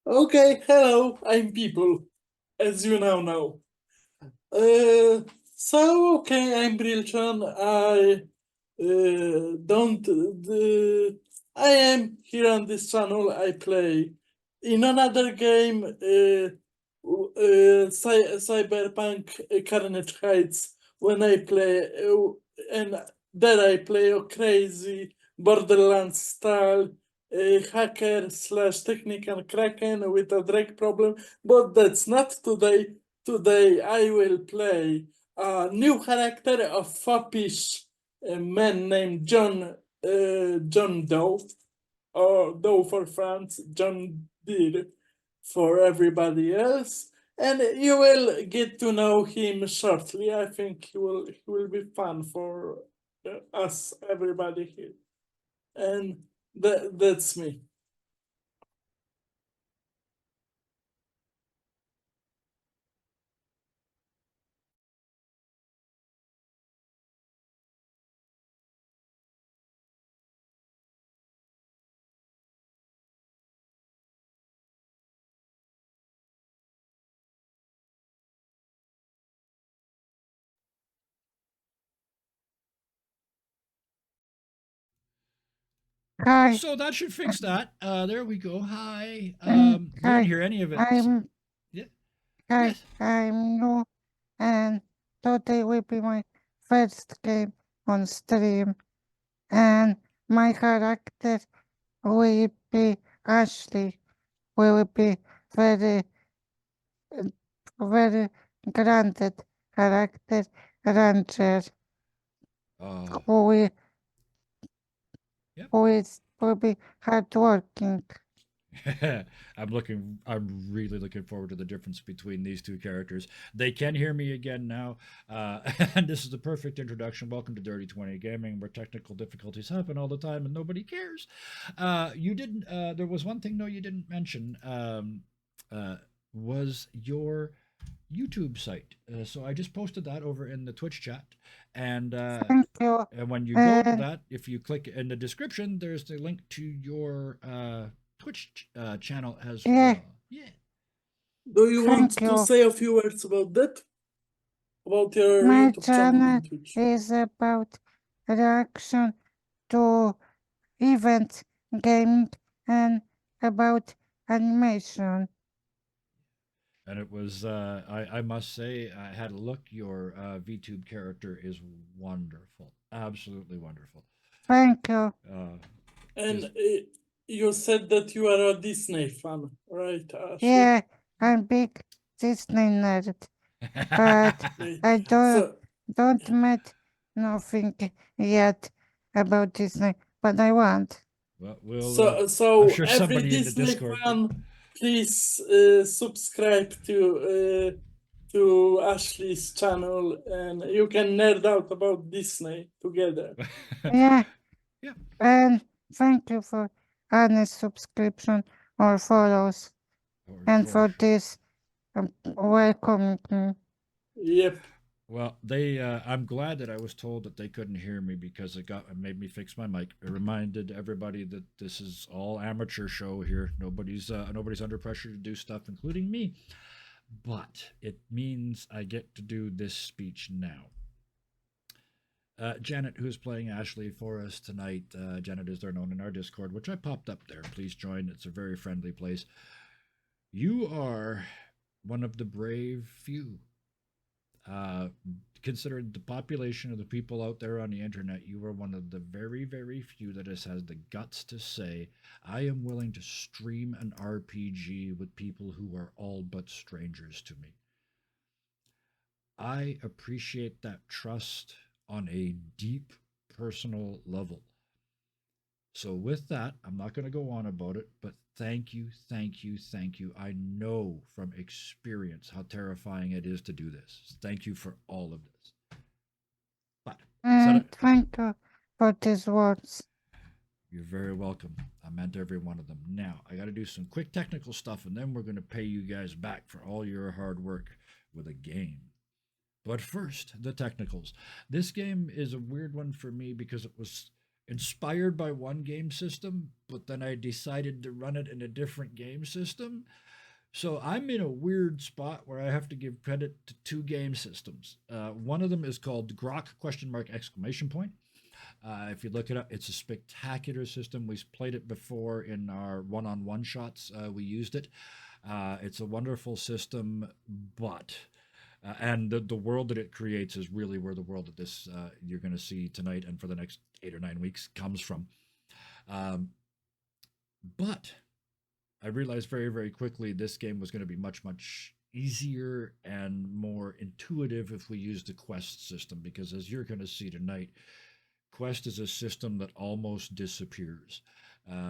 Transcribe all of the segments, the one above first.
Okay, hello, I'm people, as you now know. Okay, I'm Brilchan. Don't. I am here on this channel. I play in another game, Cyberpunk Carnage Heights. When I play, and there I play a crazy Borderlands style hacker slash technical kraken with a drag problem. But that's not today. Today I will play a new character, a foppish man named John Doe, or Doe for France, John Deere for everybody else, and you will get to know him shortly. I think he will be fun for us, everybody here, and that's me. Hi, So that should fix that. There we go. Hi. We didn't hi, hear any of it. I'm Yeah. hi, Yes. I'm new, and today will be my first game on stream, and my character will be Ashley. Will be very, very granted character ranger Uh. who will, Yep. will be hardworking. I'm really looking forward to the difference between these two characters. They can hear me again now, and this is the perfect introduction. Welcome to Dirty 20 Gaming, where technical difficulties happen all the time and nobody cares. You didn't. There was one thing, no, you didn't mention. Uh, was your YouTube site. So I just posted that over in the Twitch chat, and Thank you, when you go to and that, if you click in the description, there's the link to your Twitch channel as yeah, well. Yeah. Do you thank want to you. say a few words about that? About your My YouTube channel channel and Twitch? is about reaction to events, gaming, and about animation. And it was, I must say, I had a look. Your VTube character is wonderful, absolutely wonderful. Thank you. Uh, And just you said that you are a Disney fan, right, Ashley? Yeah, I'm big Disney nerd, but Okay. I So, don't met nothing yet about Disney, but I want. well, we'll. I'm so sure every somebody in the Disney Discord. fan, please subscribe to Ashley's channel, and you can nerd out about Disney together. Yeah, Yeah. and thank you for any subscription or follows, and For for this welcoming me. Yep. Well, they. I'm glad that I was told that they couldn't hear me because it made me fix my mic. It reminded everybody that this is all amateur show here. Nobody's under pressure to do stuff, including me. But it means I get to do this speech now. Janet, who's playing Ashley for us tonight. Janet is there known in our Discord, which I popped up there. Please join. It's a very friendly place. You are one of the brave few. Uh, Considering the population of the people out there on the internet, you are one of the very, very few that has had the guts to say, I am willing to stream an RPG with people who are all but strangers to me. I appreciate that trust on a deep personal level. So, with that, I'm not going to go on about it, but thank you, thank you, thank you. I know from experience how terrifying it is to do this. Thank you for all of this. But, And thank you for these words. You're very welcome. I meant every one of them. Now, I got to do some quick technical stuff, and then we're going to pay you guys back for all your hard work with a game. But first, the technicals. This game is a weird one for me because inspired by one game system, but then I decided to run it in a different game system. So I'm in a weird spot where I have to give credit to two game systems. One of them is called Grok question mark exclamation point. If you look it up, it's a spectacular system. We've played it before in our one-on-one shots. We used it. It's a wonderful system, but and the world that it creates is really where the world that this you're going to see tonight and for the next 8 or 9 weeks comes from. But I realized very, very quickly this game was going to be much, much easier and more intuitive if we used the quest system, because as you're going to see tonight, quest is a system that almost disappears.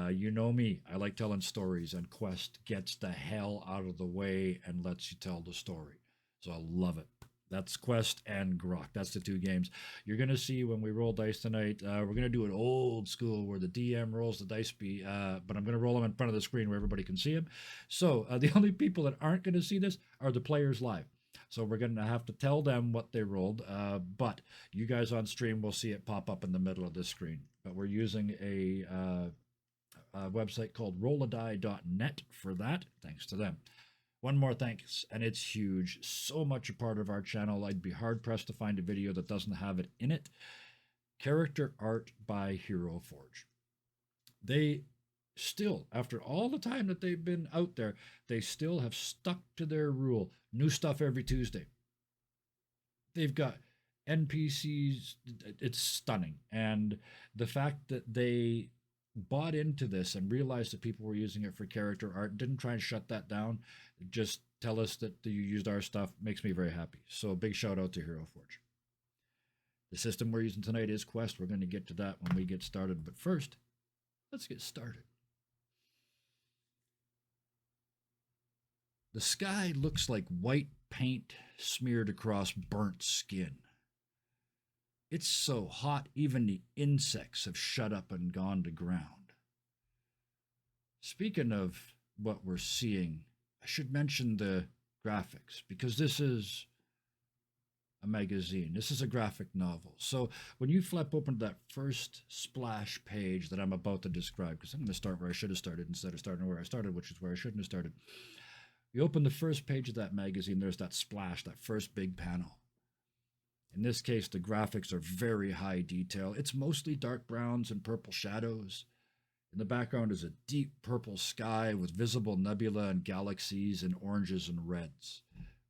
You know me, I like telling stories, and quest gets the hell out of the way and lets you tell the story. So I love it. That's Quest and Grok. That's the two games. You're going to see when we roll dice tonight, we're going to do it old school where the DM rolls the dice, but I'm going to roll them in front of the screen where everybody can see them. So the only people that aren't going to see this are the players live. So we're going to have to tell them what they rolled, but you guys on stream will see it pop up in the middle of this screen. But we're using a website called rolladie.net for that, thanks to them. One more thanks, and it's huge. So much a part of our channel, I'd be hard-pressed to find a video that doesn't have it in it. Character art by Hero Forge. They still, after all the time that they've been out there, they still have stuck to their rule. New stuff every Tuesday. They've got NPCs. It's stunning. And the fact that they bought into this and realized that people were using it for character art, didn't try and shut that down, just tell us that you used our stuff, makes me very happy. So a big shout out to Hero Forge. The system we're using tonight is Quest. We're going to get to that when we get started. But first, let's get started. The sky looks like white paint smeared across burnt skin. It's so hot, even the insects have shut up and gone to ground. Speaking of what we're seeing, I should mention the graphics, because this is a magazine. This is a graphic novel. So when you flip open to that first splash page that I'm about to describe, because I'm going to start where I should have started instead of starting where I started, which is where I shouldn't have started. You open the first page of that magazine, there's that splash, that first big panel. In this case, the graphics are very high detail. It's mostly dark browns and purple shadows. In the background is a deep purple sky with visible nebula and galaxies in oranges and reds,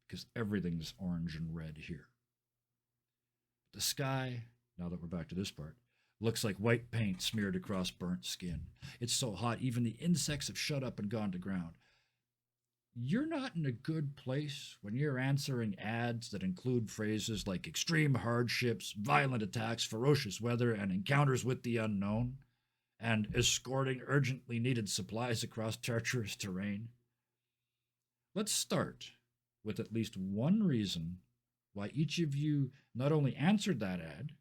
because everything's orange and red here. The sky, now that we're back to this part, looks like white paint smeared across burnt skin. It's so hot, even the insects have shut up and gone to ground. You're not in a good place when you're answering ads that include phrases like extreme hardships, violent attacks, ferocious weather, and encounters with the unknown, and escorting urgently needed supplies across treacherous terrain. Let's start with at least one reason why each of you not only answered that ad,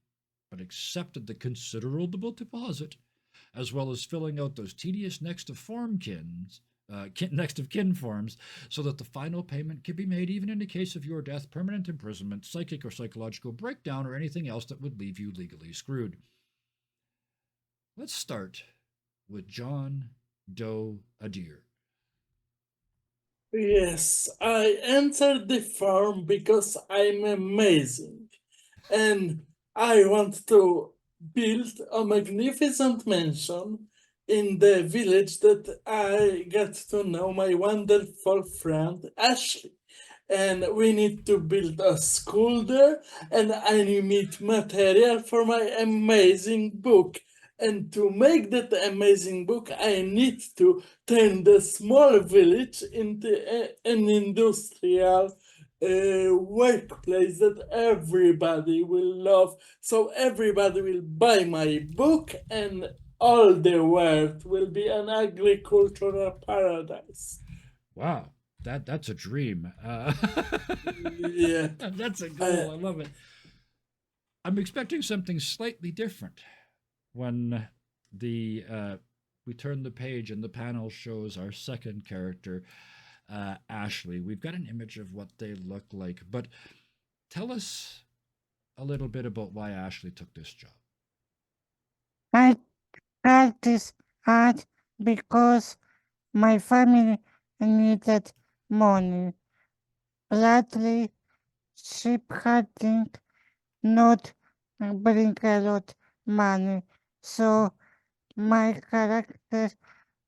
but accepted the considerable deposit, as well as filling out those tedious next of kin forms, so that the final payment can be made even in the case of your death, permanent imprisonment, psychic or psychological breakdown, or anything else that would leave you legally screwed. Let's start with John Doe Adair. Yes, I entered the farm because I'm amazing. And I want to build a magnificent mansion in the village that I get to know my wonderful friend Ashley. And we need to build a school there, and I need material for my amazing book. And to make that amazing book, I need to turn the small village into an industrial workplace that everybody will love. So everybody will buy my book, and all the world will be an agricultural paradise. Wow, that's a dream. Yeah. That's a goal. I love it. I'm expecting something slightly different when we turn the page and the panel shows our second character, Ashley. We've got an image of what they look like, but tell us a little bit about why Ashley took this job. I got this art because my family needed money. Lately, sheep hunting not bring a lot money, so my character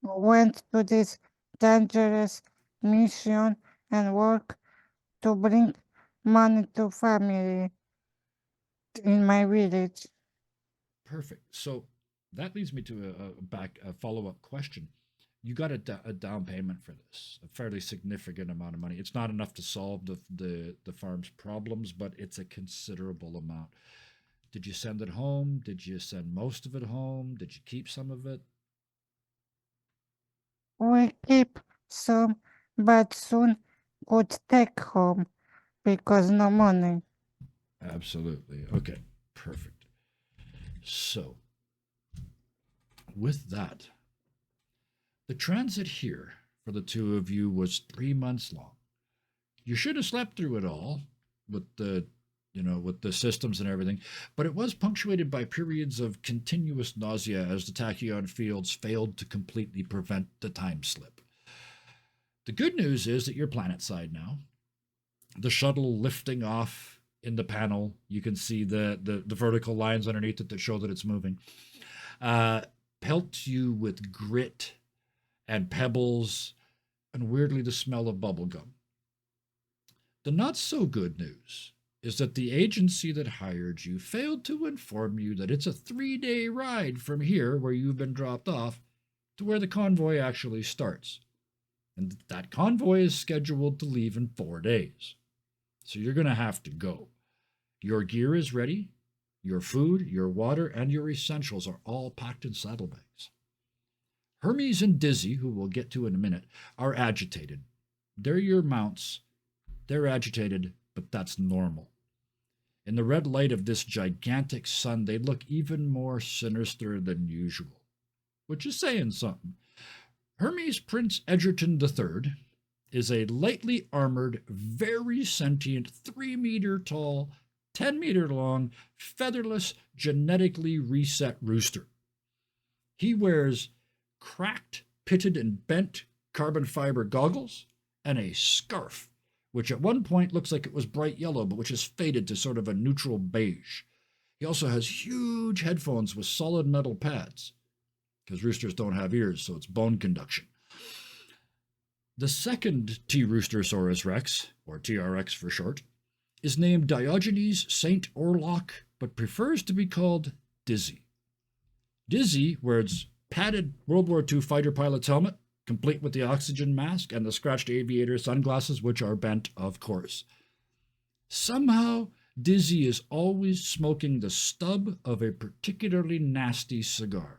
went to this dangerous mission and work to bring money to family in my village. Perfect. So that leads me to a follow-up question. You got a down payment for this, a fairly significant amount of money. It's not enough to solve the farm's problems, but it's a considerable amount. Did you send it home? Did you send most of it home? Did you keep some of it? We keep some, but soon could take home because no money. Absolutely. Okay, perfect. So, with that, the transit here for the two of you was 3 months long. You should have slept through it all with with the systems and everything, but it was punctuated by periods of continuous nausea as the tachyon fields failed to completely prevent the time slip. The good news is that you're planet side now. The shuttle lifting off in the panel, you can see the vertical lines underneath it that show that it's moving. Pelts you with grit and pebbles and weirdly the smell of bubblegum. The not so good news is that the agency that hired you failed to inform you that it's a 3-day ride from here, where you've been dropped off, to where the convoy actually starts. And that convoy is scheduled to leave in 4 days. So you're going to have to go. Your gear is ready. Your food, your water, and your essentials are all packed in saddlebags. Hermes and Dizzy, who we'll get to in a minute, are agitated. They're your mounts. They're agitated, but that's normal. In the red light of this gigantic sun, they look even more sinister than usual, which is saying something. Hermes Prince Edgerton III is a lightly armored, very sentient, 3-meter tall, 10-meter long, featherless, genetically reset rooster. He wears cracked, pitted, and bent carbon fiber goggles and a scarf, which at one point looks like it was bright yellow, but which has faded to sort of a neutral beige. He also has huge headphones with solid metal pads, because roosters don't have ears, so it's bone conduction. The second T. Roostersaurus rex, or TRX for short, is named Diogenes St. Orlock, but prefers to be called Dizzy. Dizzy wears padded World War II fighter pilot's helmet, complete with the oxygen mask and the scratched aviator sunglasses, which are bent, of course. Somehow, Dizzy is always smoking the stub of a particularly nasty cigar.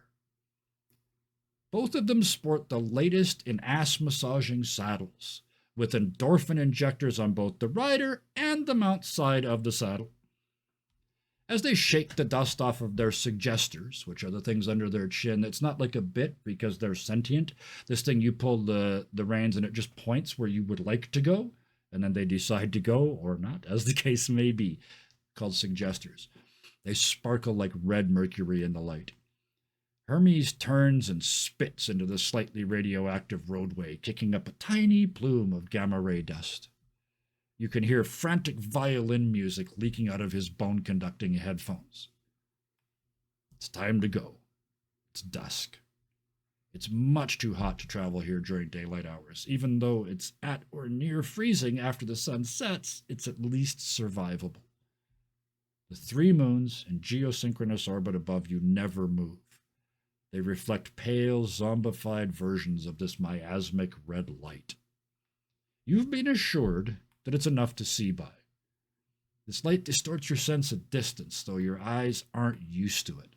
Both of them sport the latest in ass-massaging saddles, with endorphin injectors on both the rider and the mount side of the saddle. As they shake the dust off of their suggestors, which are the things under their chin, it's not like a bit because they're sentient. This thing, you pull the reins and it just points where you would like to go, and then they decide to go or not, as the case may be, called suggestors. They sparkle like red mercury in the light. Hermes turns and spits into the slightly radioactive roadway, kicking up a tiny plume of gamma-ray dust. You can hear frantic violin music leaking out of his bone-conducting headphones. It's time to go. It's dusk. It's much too hot to travel here during daylight hours. Even though it's at or near freezing after the sun sets, it's at least survivable. The 3 moons in geosynchronous orbit above you never move. They reflect pale, zombified versions of this miasmic red light. You've been assured that it's enough to see by. This light distorts your sense of distance, though your eyes aren't used to it.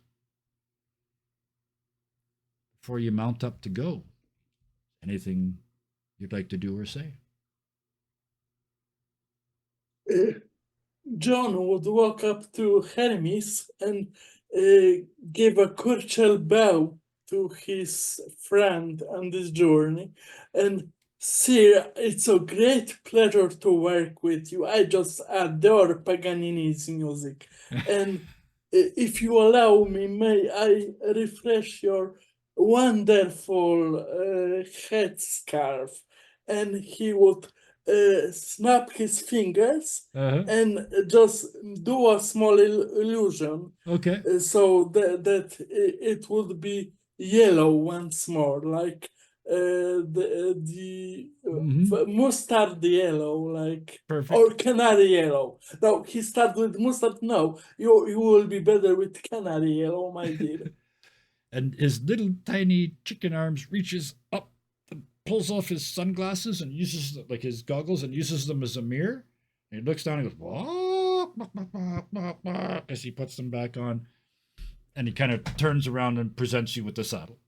Before you mount up to go, anything you'd like to do or say? John would walk up to Hermes and give a cordial bow to his friend on this journey. And Sir, it's a great pleasure to work with you. I just adore Paganini's music. And if you allow me, may I refresh your wonderful headscarf? And he would snap his fingers Uh-huh. and just do a small illusion Okay. so that it would be yellow once more, like the Mhm. mustard yellow, like Perfect. or canary yellow. No, he started with mustard. No, you will be better with canary yellow, my dear. And his little tiny chicken arms reaches up and pulls off his sunglasses and uses like his goggles and uses them as a mirror. And he looks down and goes, "Wah, bah, bah, bah, bah, bah," as he puts them back on. And he kind of turns around and presents you with the saddle.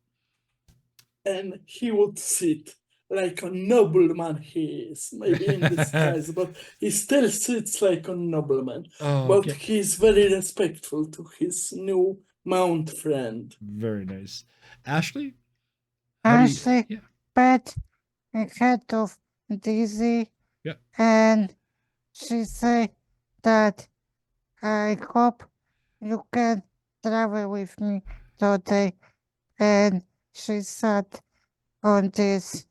And he would sit like a nobleman he is, maybe in disguise, but he still sits like a nobleman. Oh, But okay. he's very respectful to his new mount friend. Very nice. Ashley, how do you? Ashley Yeah, pet head of Dizzy, yeah. and she say that I hope you can travel with me today. And she sat on this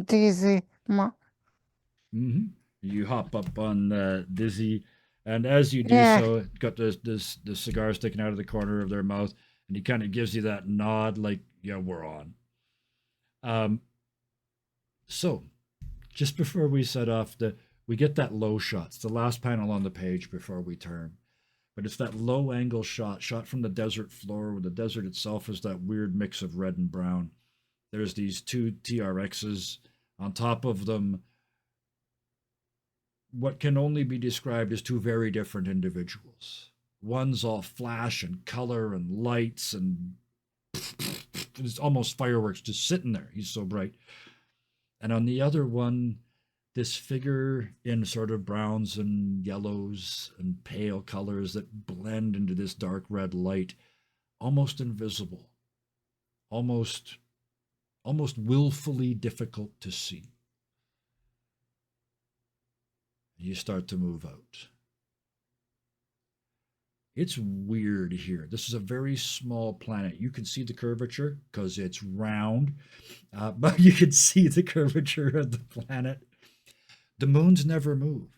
Dizzy Mm-hmm. You hop up on Dizzy, and as you do Yeah, so, got the cigar sticking out of the corner of their mouth, and he kind of gives you that nod, like, "Yeah, we're on." Um, so just before we set off, we get that low shot. It's the last panel on the page before we turn, but it's that low angle shot from the desert floor, where the desert itself is that weird mix of red and brown. There's these two TRXs on top of them, what can only be described as two very different individuals. One's all flash and color and lights, and it's almost fireworks just sitting there. He's so bright. And on the other one, this figure in sort of browns and yellows and pale colors that blend into this dark red light, almost invisible, almost almost willfully difficult to see. You start to move out. It's weird here. This is a very small planet. You can see the curvature because it's round, but you can see the curvature of the planet. The moons never move.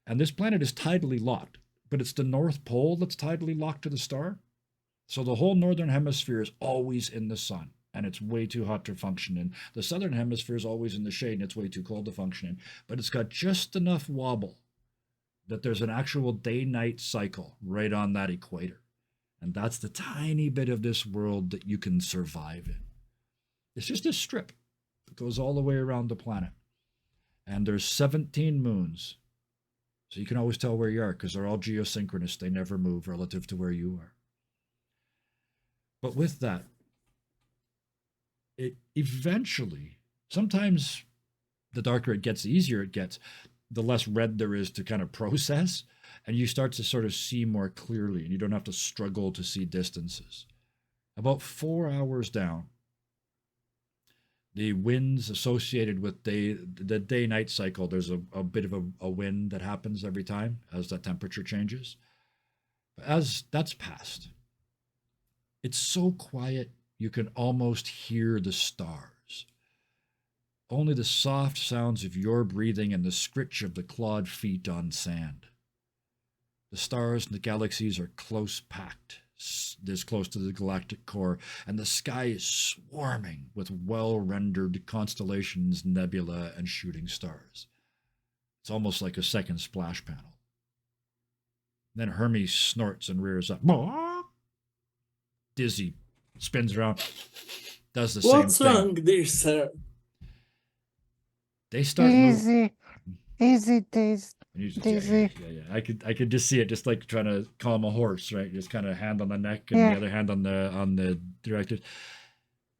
And this planet is tidally locked, but it's the North Pole that's tidally locked to the star. So the whole northern hemisphere is always in the sun, and it's way too hot to function in. The southern hemisphere is always in the shade, and it's way too cold to function in. But it's got just enough wobble that there's an actual day-night cycle right on that equator. And that's the tiny bit of this world that you can survive in. It's just a strip that goes all the way around the planet. And there's 17 moons. So you can always tell where you are because they're all geosynchronous. They never move relative to where you are. But with that, it eventually, sometimes the darker it gets, the easier it gets, the less red there is to kind of process. And you start to sort of see more clearly, and you don't have to struggle to see distances. About 4 hours down, the winds associated with the day night cycle, there's a bit of a wind that happens every time as the temperature changes. As that's passed, it's so quiet you can almost hear the stars. Only the soft sounds of your breathing and the scritch of the clawed feet on sand. The stars and the galaxies are close packed, this close to the galactic core, and the sky is swarming with well-rendered constellations, nebula, and shooting stars. It's almost like a second splash panel. Then Hermes snorts and rears up. Dizzy spins around, does the same What's thing. wrong, dear sir? They start moving. easy days, Yeah, Dizzy. yeah. I could just see it, just like trying to calm a horse, right? Just kind of hand on the neck and Yeah. the other hand on the directors.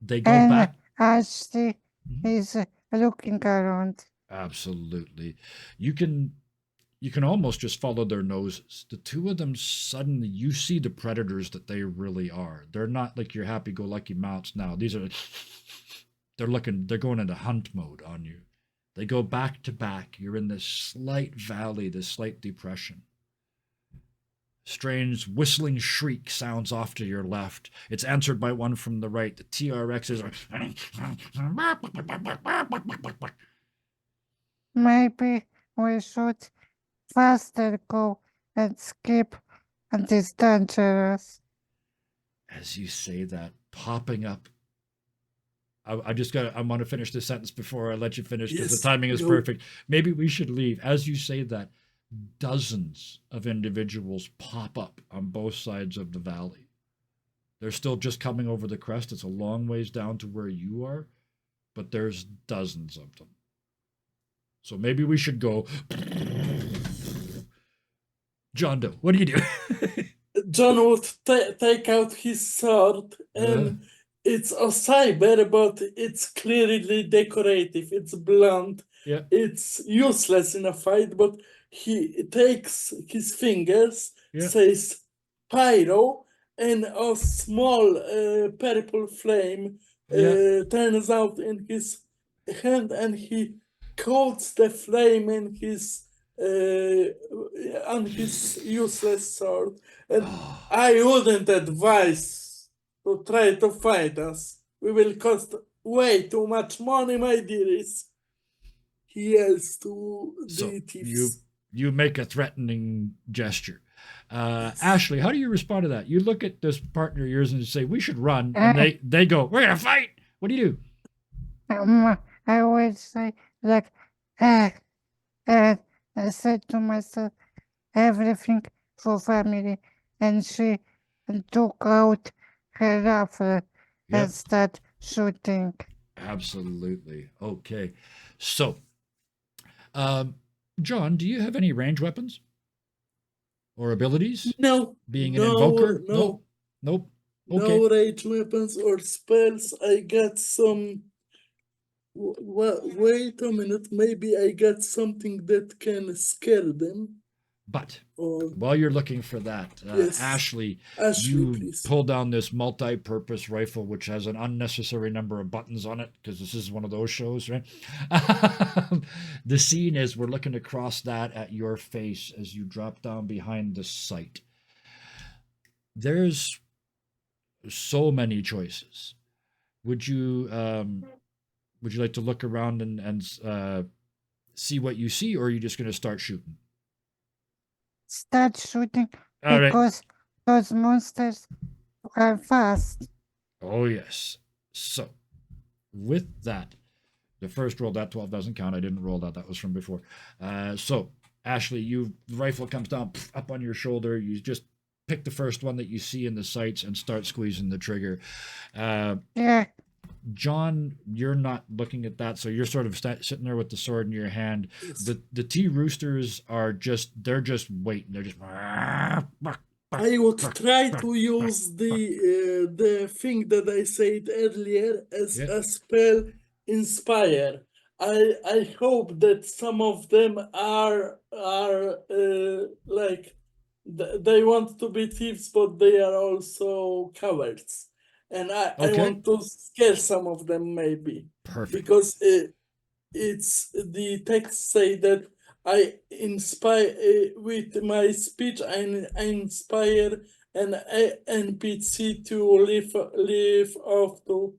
They go And back. Ashley Mhm. is looking around. Absolutely. You can almost just follow their noses. The two of them, suddenly you see the predators that they really are. They're not like your happy-go-lucky mounts now. They're going into hunt mode on you. They go back to back. You're in this slight valley, this slight depression. Strange whistling shriek sounds off to your left. It's answered by one from the right. The TRXs are. Maybe we should faster go and skip, and it's dangerous. As you say that, popping up. I want to finish this sentence before I let you finish because Yes, the timing is go. perfect. Maybe we should leave. As you say that, dozens of individuals pop up on both sides of the valley. They're still just coming over the crest. It's a long ways down to where you are, but there's dozens of them. So maybe we should go. John Doe, what do you do? John would take out his sword, and it's a cyber, but it's clearly decorative. It's blunt. Yeah. It's useless in a fight, but he takes his fingers, Yeah. says pyro, and a small purple flame turns out in his hand, and he coats the flame in his on his useless sword. And I wouldn't advise to try to fight us. We will cost way too much money, my dearies. He yells to So the thieves. you make a threatening gesture. Ashley, how do you respond to that? You look at this partner of yours and you say, "We should run," and they go, "We're gonna fight." What do you do? I would say like, and I said to myself, everything for family, and she took out her rifle and started shooting. Absolutely. Okay. So, John, do you have any range weapons or abilities? No. Being an invoker? No. Nope. Okay. No rage weapons or spells. I got some. Wait a minute. Maybe I got something that can scare them. But Or while you're looking for that, yes. Ashley, Ashley, you please. pull down this multi-purpose rifle, which has an unnecessary number of buttons on it, because this is one of those shows, right? The scene is we're looking across that at your face as you drop down behind the sight. There's so many choices. Would you like to look around and see what you see, or are you just going to start shooting? Start shooting All right. because those monsters are fast. Oh, yes. So, with that, the first roll, that 12 doesn't count. I didn't roll that. That was from before. So, Ashley, the rifle comes down up on your shoulder. You just pick the first one that you see in the sights and start squeezing the trigger. Yeah. John, you're not looking at that, so you're sort of sitting there with the sword in your hand. Yes. The T roosters are they're just waiting. They're just. I would try to use the thing that I said earlier as a spell, inspire. I hope that some of them are like they want to be thieves, but they are also cowards, and I want to scare some of them maybe. Perfect. Because it's the text say that I inspire with my speech. I inspire an NPC to live up to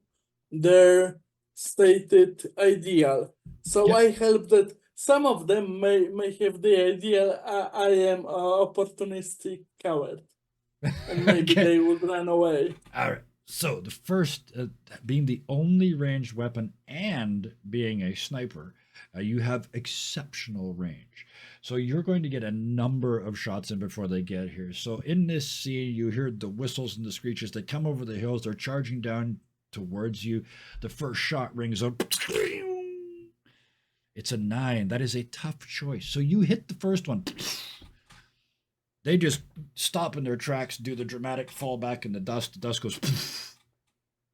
their stated ideal. So I hope that some of them may have the ideal. I am an opportunistic coward, and maybe they would run away. All right. So the first, being the only ranged weapon and being a sniper, you have exceptional range. So you're going to get a number of shots in before they get here. So in this scene, you hear the whistles and the screeches. They come over the hills. They're charging down towards you. The first shot rings out. It's a 9. That is a tough choice. So you hit the first one. They just stop in their tracks, do the dramatic fall back in the dust. The dust goes,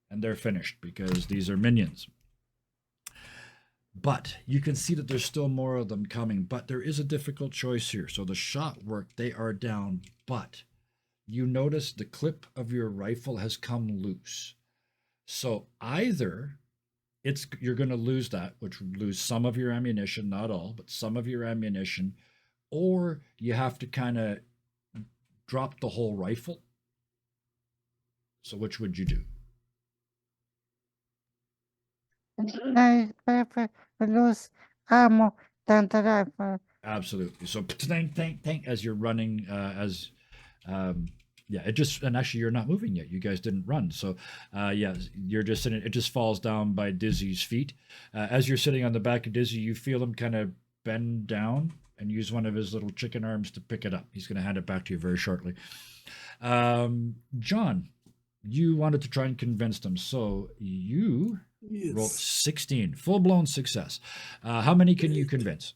and they're finished because these are minions. But you can see that there's still more of them coming. But there is a difficult choice here. So the shot worked. They are down. But you notice the clip of your rifle has come loose. So either you're going to lose that, which will lose some of your ammunition, not all, but some of your ammunition, or you have to kind of drop the whole rifle. So which would you do? I prefer lose ammo than the rifle. Absolutely. So tank, tank, tank as you're running, yeah, it just, and actually you're not moving yet. You guys didn't run. So, yeah, you're just sitting, it just falls down by Dizzy's feet. As you're sitting on the back of Dizzy, you feel him kind of bend down and use one of his little chicken arms to pick it up. He's going to hand it back to you very shortly. John, you wanted to try and convince them. So you rolled Yes. 16, full blown success. How many can you convince?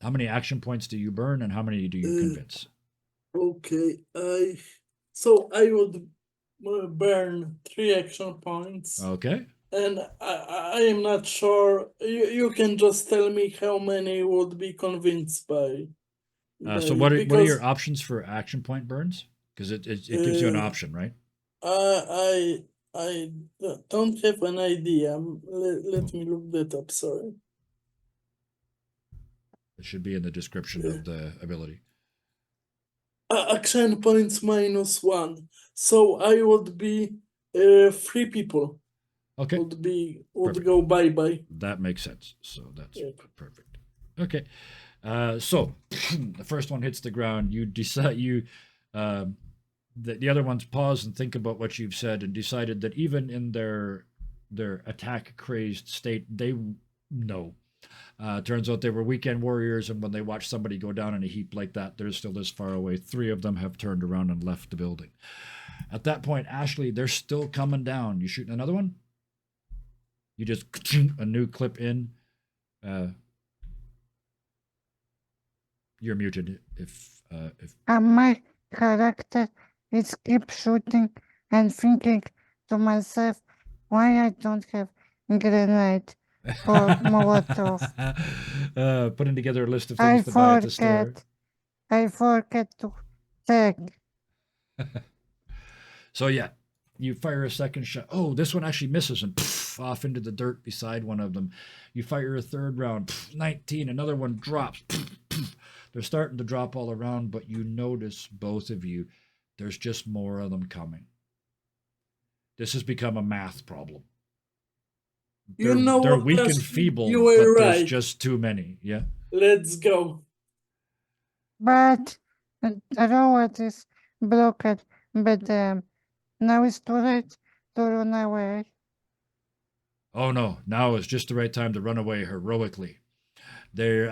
How many action points do you burn and how many do you convince? Okay. I would burn 3 action points. Okay. And I am not sure. You can just tell me how many would be convinced by. So what are your because options for action point burns? Because it gives you an option, right? I don't have an idea. Let me look that up. Sorry. It should be in the description of the ability. Action points -1. So I would be 3 people. Okay. Would go bye-bye. That makes sense. So that's Yep. perfect. Okay. So the first one hits the ground. You decide the other ones pause and think about what you've said and decided that even in their attack crazed state, they know. Turns out they were weekend warriors, and when they watch somebody go down in a heap like that, they're still this far away. 3 of them have turned around and left the building. At that point, Ashley, they're still coming down. You shoot another one? You just a new clip in. You're muted if And my character is keep shooting and thinking to myself why I don't have grenade or Molotov. Putting together a list of I things to buy at the store. forget to take. So yeah, you fire a second shot. Oh, this one actually misses and off into the dirt beside one of them. You fire a third round, 19. Another one drops. They're starting to drop all around, but you notice, both of you, there's just more of them coming. This has become a math problem. They're weak and feeble, but there's just too many. Yeah. Let's go. But the road is blocked, but now it's too late to run away. Oh no, now is just the right time to run away heroically. There,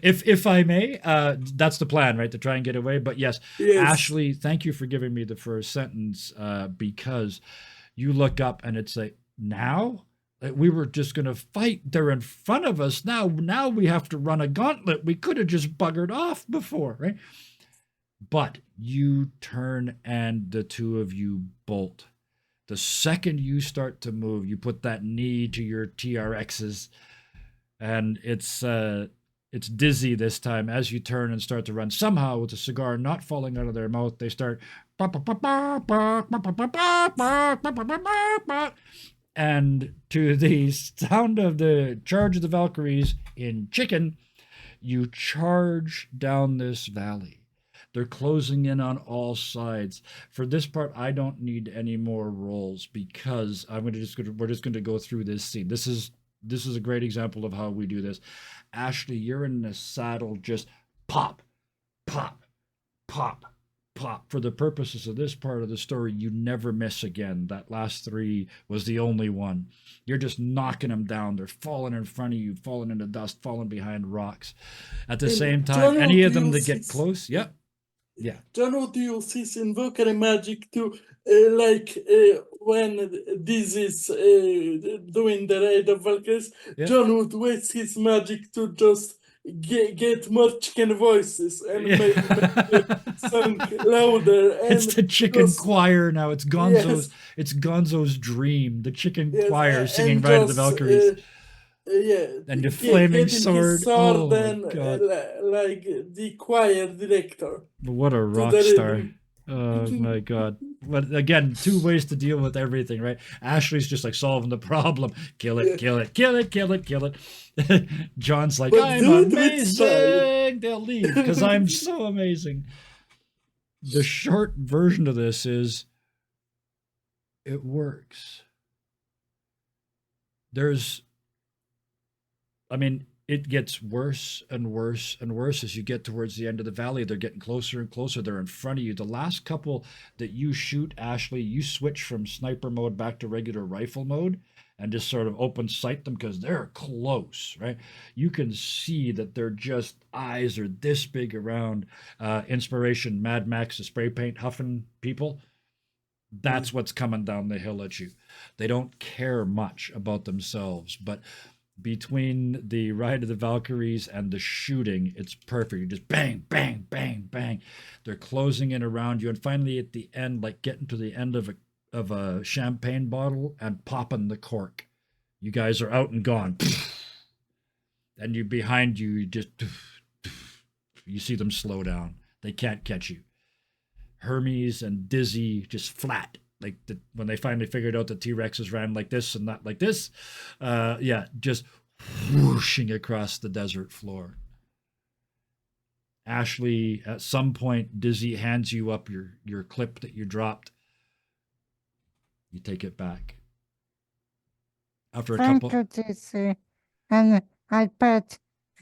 if I may, that's the plan, right? To try and get away. But yes, Ashley, thank you for giving me the first sentence, because you look up and it's like, now we were just going to fight. They're in front of us now. Now we have to run a gauntlet. We could have just buggered off before, right? But you turn and the two of you bolt. The second you start to move, you put that knee to your TRXs, and it's Dizzy this time. As you turn and start to run, somehow with the cigar not falling out of their mouth, they start, and to the sound of the Charge of the Valkyries in Chicken, you charge down this valley. They're closing in on all sides. For this part, I don't need any more rolls because we're just going to go through this scene. This is a great example of how we do this. Ashley, you're in the saddle, just pop, pop, pop, pop. For the purposes of this part of the story, you never miss again. That last 3 was the only one. You're just knocking them down. They're falling in front of you, falling into dust, falling behind rocks. At the same time, any of them that get close, yep. Yeah. John would use his invoker magic to, when this is doing the raid of Valkyries, John would waste his magic to just get more chicken voices and make the song louder. And it's the chicken choir now. It's Gonzo's. It's Gonzo's dream. The chicken choir singing Ride of the Valkyries. And the flaming sword. Oh my God. Like the choir director. What a rock star. Oh my god. But again, two ways to deal with everything, right? Ashley's just like solving the problem. Kill it, kill it, kill it, kill it, kill it. John's like, But I'm do it with style. amazing. They'll leave because I'm so amazing. The short version of this is it works. It gets worse and worse and worse as you get towards the end of the valley. They're getting closer and closer. They're in front of you. The last couple that you shoot, Ashley, you switch from sniper mode back to regular rifle mode and just sort of open sight them because they're close, right? You can see that their just eyes are this big around. Inspiration, Mad Max, the spray paint huffing people. That's what's coming down the hill at you. They don't care much about themselves, but between the Ride of the Valkyries and the shooting, it's perfect. You just bang, bang, bang, bang. They're closing in around you, and finally at the end, like getting to the end of a champagne bottle and popping the cork. You guys are out and gone. And you behind you, you see them slow down. They can't catch you. Hermes and Dizzy just flat. Like when they finally figured out that T-Rexes ran like this and not like this, just whooshing across the desert floor. Ashley, at some point, Dizzy hands you up your clip that you dropped. You take it back. After a Thank couple, you, Dizzy. And I pet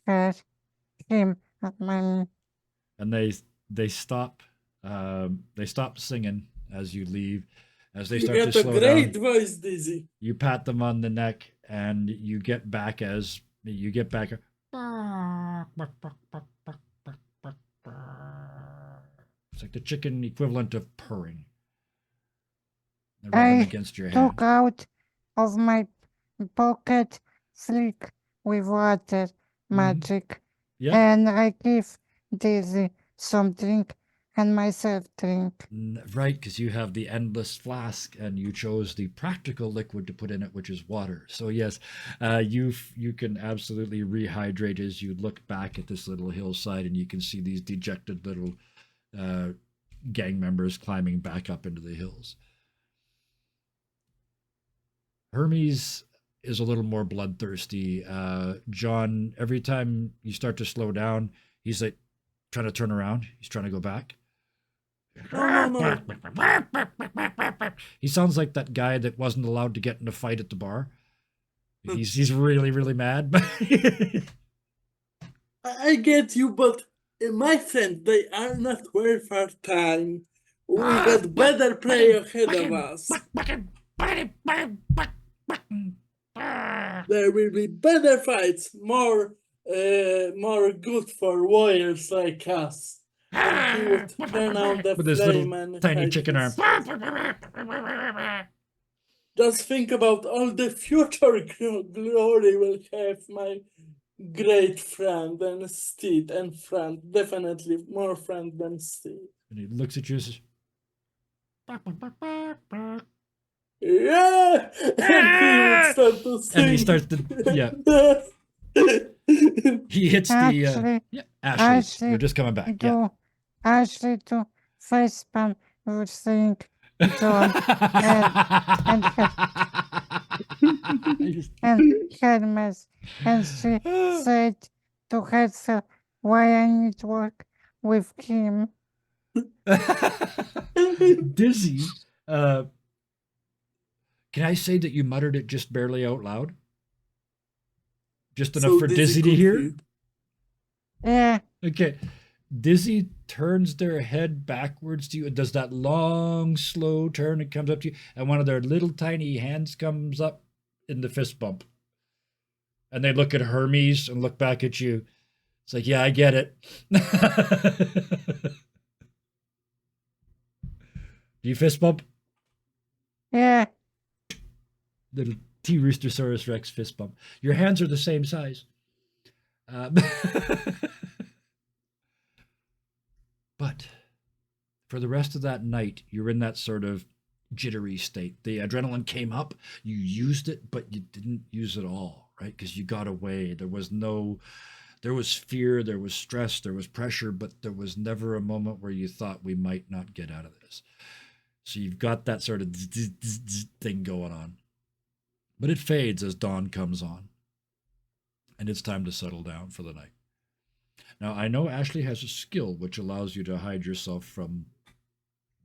him at my and they stop singing as you leave. As they You start to got a slow great down, voice, Dizzy. you pat them on the neck, and you get back. It's like the chicken equivalent of purring. They're rubbing I against your took hand. out of my pocket slick with water magic, Yep. and I give Daisy some drink and myself drink. Right, because you have the endless flask, and you chose the practical liquid to put in it, which is water. So yes, you can absolutely rehydrate as you look back at this little hillside, and you can see these dejected little gang members climbing back up into the hills. Hermes is a little more bloodthirsty. John, every time you start to slow down, he's like trying to turn around. He's trying to go back. No. He sounds like that guy that wasn't allowed to get in a fight at the bar. He's really, really mad. I get you, but my friend, they are not worth our time. We got better play ahead of us. There will be better fights, more good for warriors like us. And he would turn on the With his flame little and tiny hide chicken arm. his- Just think about all the future glory we'll have, my great friend and Steed and friend. Definitely more friend than Steed. And he looks at you and says, Yeah! And he would start to sing. and he starts to, yeah. He hits Actually, Ashley, you're just coming back. Yeah. Ashley to facepalm would think John and Hermes, and she said to herself, why I need to work with him. Dizzy, can I say that you muttered it just barely out loud? Just enough So for Dizzy Dizzy to could hear? hear. Yeah, Okay. Dizzy turns their head backwards to you and does that long, slow turn and comes up to you, and one of their little tiny hands comes up in the fist bump. And they look at Hermes and look back at you. It's like, yeah, I get it. Do you fist bump? yeah. Little T Roostersaurus Rex fist bump. Your hands are the same size. But for the rest of that night, you're in that sort of jittery state. The adrenaline came up, you used it, but you didn't use it all, right? Because you got away. There was no There was fear, there was stress, there was pressure, but there was never a moment where you thought we might not get out of this. So you've got that sort of thing going on. But it fades as dawn comes on, and it's time to settle down for the night. Now, I know Ashley has a skill which allows you to hide yourself from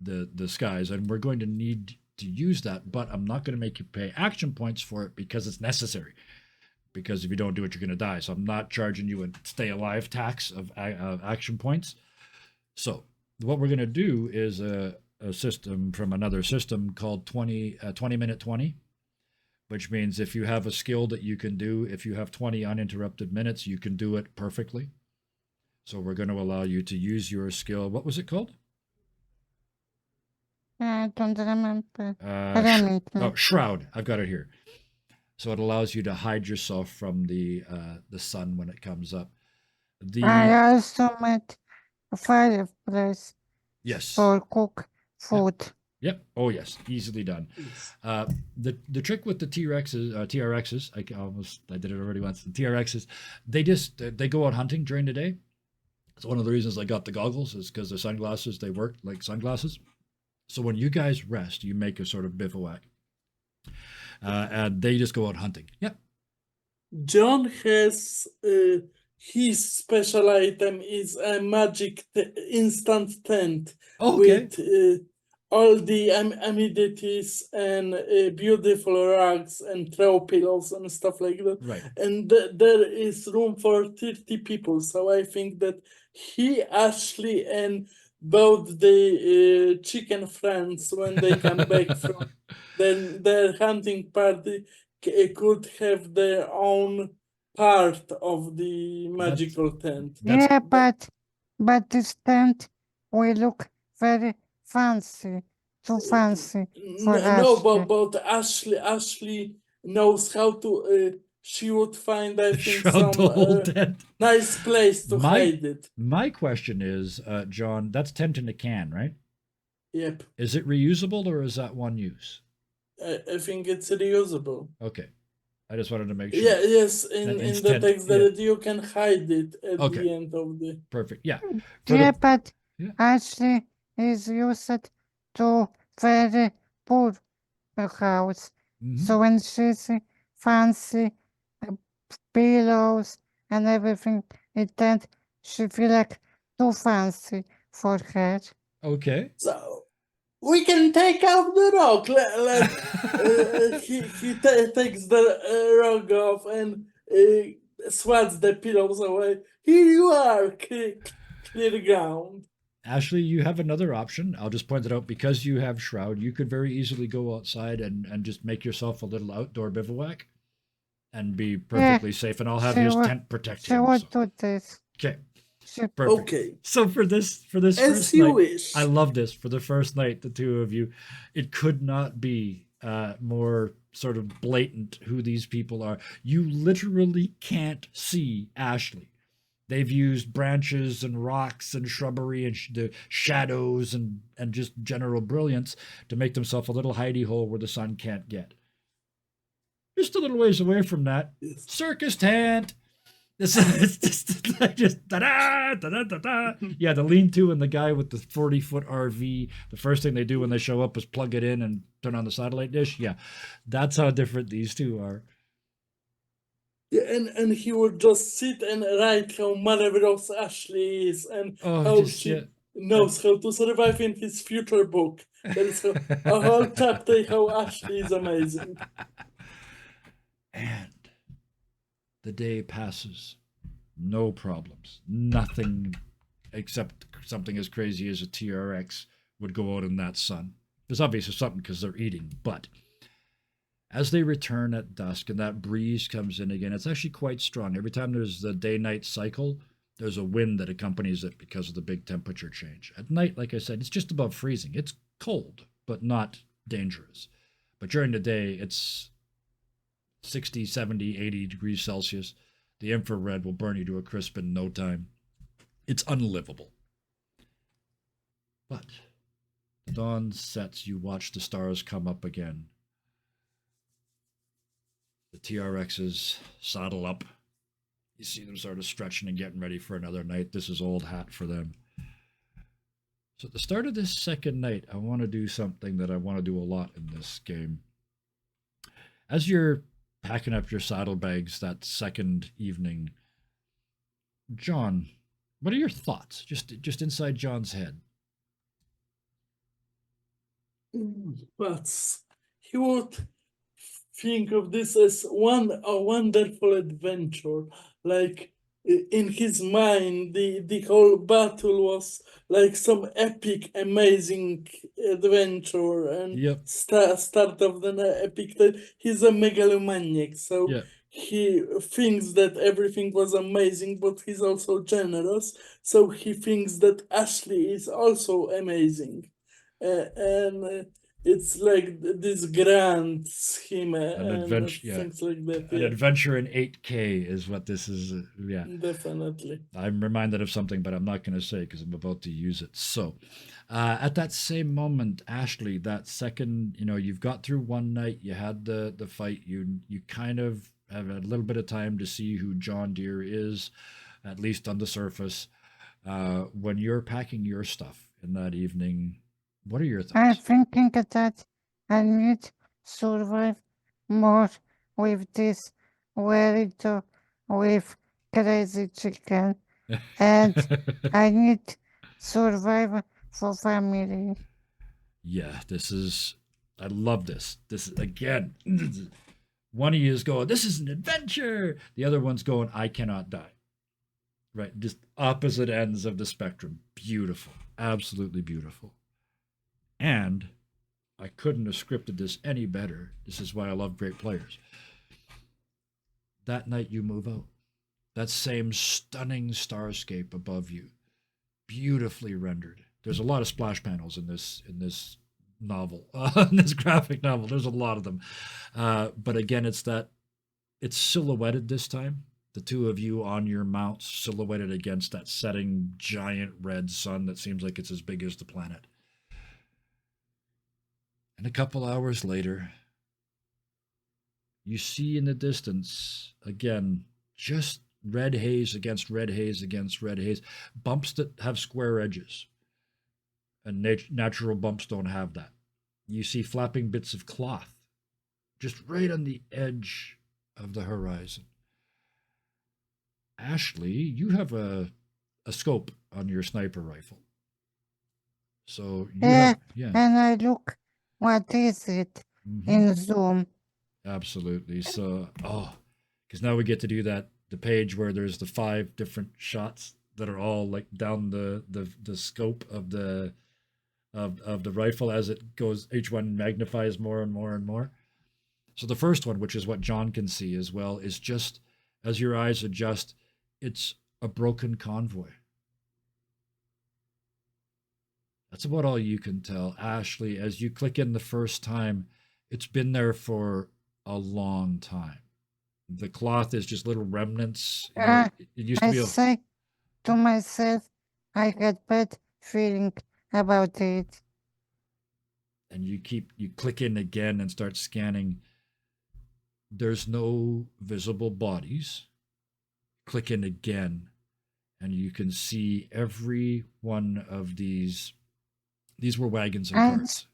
the skies, and we're going to need to use that, but I'm not going to make you pay action points for it because it's necessary. Because if you don't do it, you're going to die. So I'm not charging you a stay alive tax of action points. So what we're going to do is a system from another system called 20 minute 20, which means if you have a skill that you can do, if you have 20 uninterrupted minutes, you can do it perfectly. So we're going to allow you to use your skill. What was it called? I don't remember. Remember. Oh, Shroud. I've got it here. So it allows you to hide yourself from the sun when it comes up. I also made a fireplace Yes. for cook food. Yep. Oh yes, easily done. Yes. The trick with the TRXs, I did it already once. The TRXs, they go out hunting during the day. It's one of the reasons I got the goggles is because the sunglasses, they work like sunglasses. So when you guys rest, you make a sort of bivouac, and they just go out hunting. Yep. John has his special item is a magic instant tent Oh, okay. with all the amenities and beautiful rugs and throw pillows and stuff like that. Right. And there is room for 30 people. So I think that he, Ashley, and both the chicken friends, when they come back from their hunting party, could have their own part of the magical tent. Yeah, but this tent will look very fancy, too fancy for No, Ashley. but Ashley knows how to. She would find, I think, Shroud the whole some tent. nice place to hide it. My question is, John, that's tent in a can, right? Yep, Is it reusable or is that one use? I think it's reusable. Okay. I just wanted to make sure. Yeah, yes, in the instant- text yeah. that you can hide it at Okay. the end of the. Perfect. Yeah. Yeah, but Yeah. Ashley is used to very poor house. Mhm. So when she see fancy pillows and everything in tent, she feel like too fancy for her. Okay. So we can take out the rock. He takes the rug off and swats the pillows away. Here you are, clear ground. Ashley, you have another option. I'll just point it out because you have Shroud. You could very easily go outside and just make yourself a little outdoor bivouac and be perfectly safe. And I'll have she his would- tent protect She him. would So. do this. Okay. She Perfect. Okay, So for this as first you night, wish. I love this. For the first night, the two of you, it could not be more sort of blatant who these people are. You literally can't see Ashley. They've used branches and rocks and shrubbery and the shadows and just general brilliance to make themselves a little hidey hole where the sun can't get. Just a little ways away from that, Yes. circus tent. It's just da-da, da-da, da-da. Yeah, the lean-to and the guy with the 40-foot RV, the first thing they do when they show up is plug it in and turn on the satellite dish. Yeah, that's how different these two are. Yeah, and he would just sit and write how marvelous Ashley is and how she knows how to survive in his future book. There is a whole chapter how Ashley is amazing. And the day passes. No problems. Nothing except something as crazy as a TRX would go out in that sun. There's obviously something because they're eating, but as they return at dusk and that breeze comes in again, it's actually quite strong. Every time there's the day-night cycle, there's a wind that accompanies it because of the big temperature change. At night, like I said, it's just above freezing. It's cold, but not dangerous. But during the day, it's 60, 70, 80 degrees Celsius. The infrared will burn you to a crisp in no time. It's unlivable. But the dawn sets, you watch the stars come up again. The TRXs saddle up. You see them sort of stretching and getting ready for another night. This is old hat for them. So at the start of this second night, I want to do something that I want to do a lot in this game. As you're packing up your saddlebags that second evening, John, what are your thoughts? Just inside John's head. But he would think of this as a wonderful adventure. Like in his mind, the whole battle was like some epic, amazing adventure and Yep. start of the epic. He's a megalomaniac, so Yeah. he thinks that everything was amazing, but he's also generous. So he thinks that Ashley is also amazing. And it's like this grand scheme An and adventure, yeah. things like that. An Yeah, adventure in 8K is what this is. Yeah. definitely. I'm reminded of something, but I'm not going to say because I'm about to use it. So, at that same moment, Ashley, that second, you've got through one night, you had the fight, you kind of have a little bit of time to see who John Deere is, at least on the surface. When you're packing your stuff in that evening, what are your I'm thoughts? thinking that I need survive more with this burrito with crazy chicken, and I need survive for family. Yeah, I love this. This is, again, one of you is going, this is an adventure. The other one's going, I cannot die. Right? Just opposite ends of the spectrum. Beautiful. Absolutely beautiful. And I couldn't have scripted this any better. This is why I love great players. That night you move out. That same stunning starscape above you, beautifully rendered. There's a lot of splash panels in this novel, in this graphic novel. There's a lot of them, but again, it's silhouetted this time. The two of you on your mounts, silhouetted against that setting giant red sun that seems like it's as big as the planet. And a couple hours later, you see in the distance again just red haze against red haze against red haze, bumps that have square edges. And natural bumps don't have that. You see flapping bits of cloth just right on the edge of the horizon. Ashley, you have a scope on your sniper rifle. So you have, yeah. And I look, what is it in Zoom? Absolutely. So, because now we get to do the page where there's the 5 different shots that are all like down the scope of the rifle as it goes. Each one magnifies more and more and more. So the first one, which is what John can see as well, is just as your eyes adjust, it's a broken convoy. That's about all you can tell. Ashley, as you click in the first time, it's been there for a long time. The cloth is just little remnants. It used to I be say to myself, I had bad feeling about it. And you click in again and start scanning. There's no visible bodies. Click in again, and you can see every one of these. These were wagons and carts.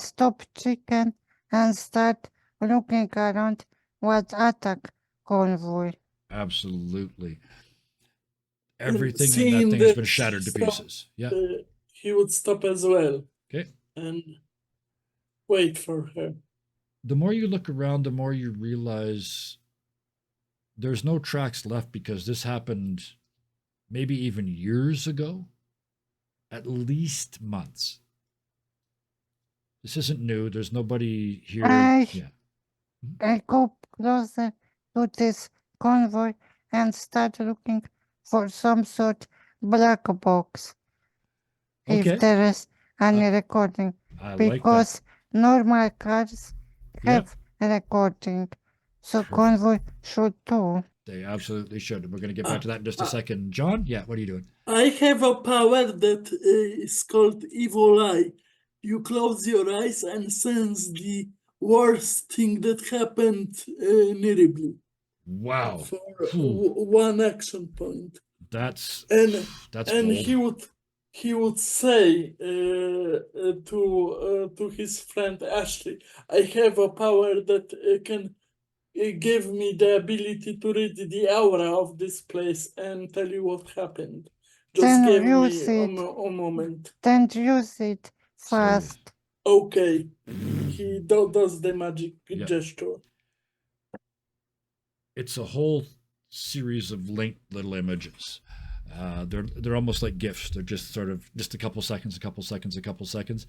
Stop chicken and start looking around what attack convoy. Absolutely. Everything in that Seeing thing has that been shattered to pieces. Yeah. He would stop as well Okay. and wait for her. The more you look around, the more you realize there's no tracks left because this happened maybe even years ago, at least months. This isn't new. There's nobody here. I go closer to this convoy and start looking for some sort black box. Okay. If there is any recording. I Because normal cars have recording. So Perfect. convoy should too. They absolutely should. We're going to get back to that in just a second. John, yeah, what are you doing? I have a power that is called Evil Eye. You close your eyes and sense the worst thing that happened nearby. Wow. for Phew. one action point. That's And bold. he would say to his friend Ashley, I have a power that can give me the ability to read the aura of this place and tell you what happened. Just Then give me use it. a moment. Then use it So- fast. Okay. He does the magic Yep. gesture. It's a whole series of linked little images. They're almost like GIFs. They're just sort of just a couple seconds, a couple seconds, a couple seconds.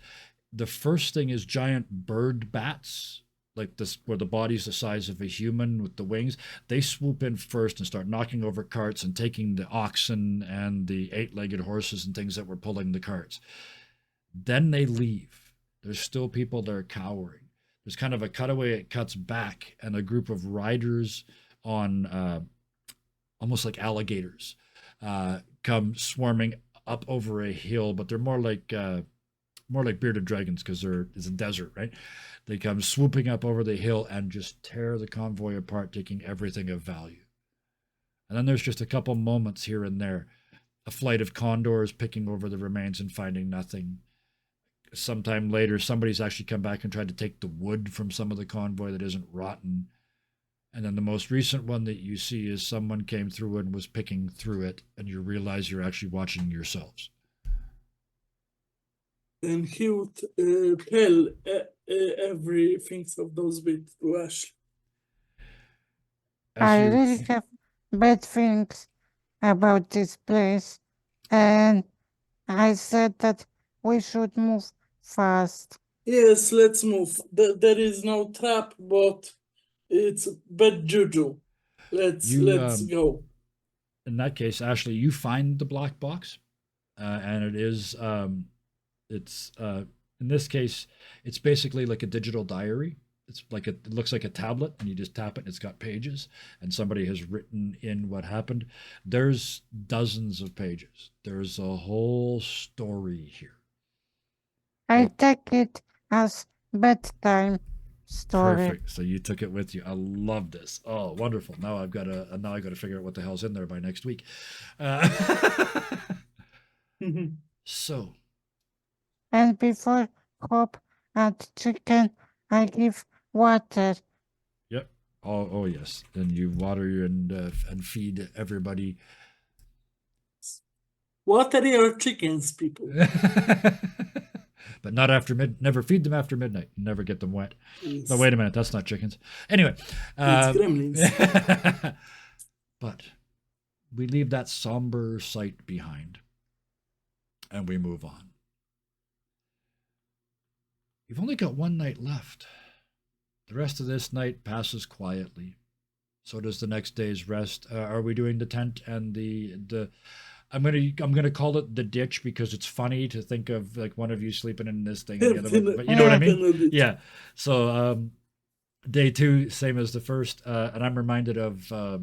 The first thing is giant bird bats, like this, where the body's the size of a human with the wings. They swoop in first and start knocking over carts and taking the oxen and the eight-legged horses and things that were pulling the carts. Then they leave. There's still people there cowering. There's kind of a cutaway, it cuts back, and a group of riders on almost like alligators come swarming up over a hill, but they're more like bearded dragons because it's a desert, right? They come swooping up over the hill and just tear the convoy apart, taking everything of value. And then there's just a couple moments here and there. A flight of condors picking over the remains and finding nothing. Sometime later, somebody's actually come back and tried to take the wood from some of the convoy that isn't rotten. And then the most recent one that you see is someone came through and was picking through it, and you realize you're actually watching yourselves. And he would tell everything of those bits to Ashley. I really have bad feelings about this place, and I said that we should move fast. Yes, let's move. There is no trap, but it's bad juju. Let's go. In that case, Ashley, you find the black box, and it is it's in this case, it's basically like a digital diary. It's like it looks like a tablet, and you just tap it, and it's got pages, and somebody has written in what happened. There's dozens of pages. There's a whole story here. I take it as bedtime story. Perfect. So you took it with you. I love this. Oh, wonderful. Now I got to figure out what the hell's in there by next week. So. And before hop and chicken, I give water. Yep. Oh yes. And you water and feed everybody. Water your chickens, people. But not after never feed them after midnight. Never get them wet. Yes. No, wait a minute. That's not chickens. Anyway. It's gremlins. But we leave that somber sight behind. And we move on. You've only got one night left. The rest of this night passes quietly. So does the next day's rest. Are we doing the tent and the I'm gonna call it the ditch because it's funny to think of like one of you sleeping in this thing and the other one, but you know what I mean? Yeah. So day 2, same as the first, and I'm reminded of a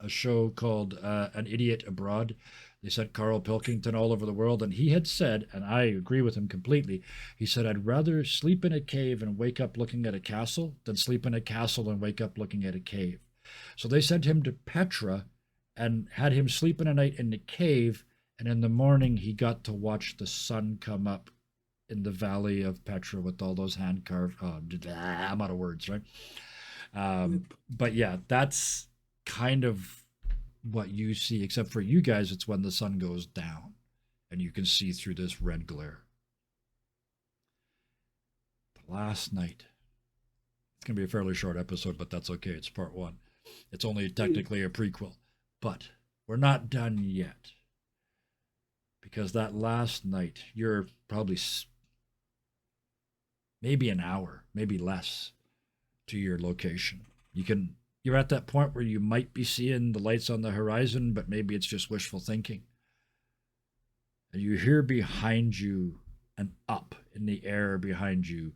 show called An Idiot Abroad. They sent Carl Pilkington all over the world, and he had said, and I agree with him completely, he said, I'd rather sleep in a cave and wake up looking at a castle than sleep in a castle and wake up looking at a cave. So they sent him to Petra and had him sleep in a night in the cave, and in the morning he got to watch the sun come up in the valley of Petra with all those hand-carved, I'm out of words, right? But yeah, that's kind of what you see, except for you guys, it's when the sun goes down and you can see through this red glare. The last night. It's going to be a fairly short episode, but that's okay. It's part 1. It's only technically a prequel. But we're not done yet. Because that last night, you're probably maybe an hour, maybe less, to your location. You're at that point where you might be seeing the lights on the horizon, but maybe it's just wishful thinking. And you hear behind you and up in the air behind you.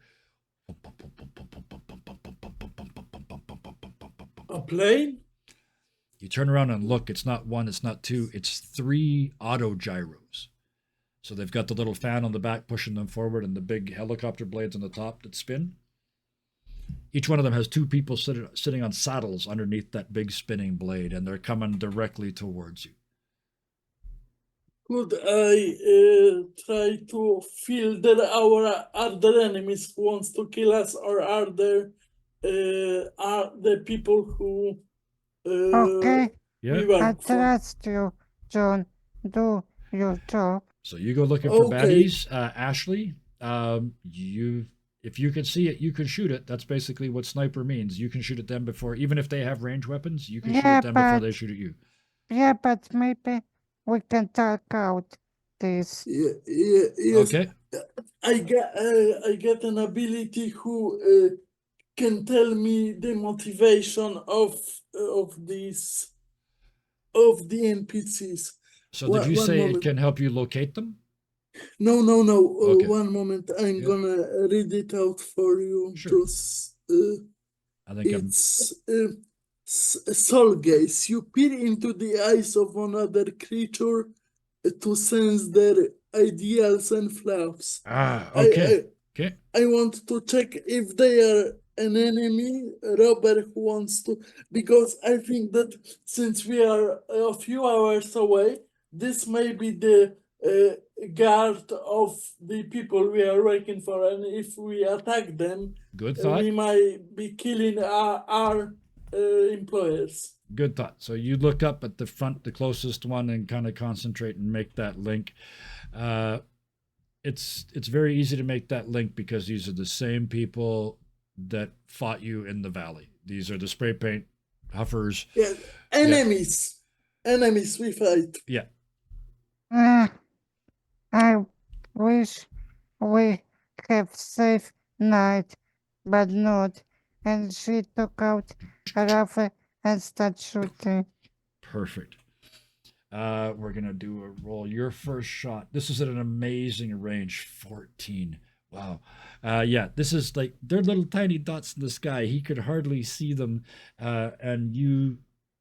A plane? You turn around and look. It's not 1, it's not 2, it's 3 auto gyros. So they've got the little fan on the back pushing them forward and the big helicopter blades on the top that spin. Each one of them has two people sitting on saddles underneath that big spinning blade, and they're coming directly towards you. Could I try to feel that are there enemies who wants to kill us, or are the people who Okay, Yeah. we I work for? trust you, John. Do your job. So you go looking for Okay. baddies. Ashley, if you can see it, you can shoot it. That's basically what sniper means. You can shoot at them before, even if they have range weapons, you can shoot Yeah, at them before but they shoot at you. yeah, but maybe we can talk out this. Yes. Okay. I get an ability who can tell me the motivation of these of the NPCs. So did you One say it moment. can help you locate them? No. Okay. One moment. I'm Yeah. gonna read it out for you. Sure. Just I think I'm it's soul gaze. You peer into the eyes of another creature to sense their ideals and flaws. okay. Okay. I want to check if they are an enemy, a robber who wants to, because I think that since we are a few hours away, this may be the guard of the people we are working for, and if we attack them, Good thought. we might be killing our employers. Good thought. So you look up at the front, the closest one, and kind of concentrate and make that link. It's very easy to make that link because these are the same people that fought you in the valley. These are the spray paint huffers. Yeah, enemies. Enemies we fight. Yeah. I wish we have safe night, but not. And she took out a rifle and started shooting. Perfect. We're gonna do a roll. Your first shot. This is at an amazing range, 14. Wow. Yeah, this is like they're little tiny dots in the sky. He could hardly see them, and you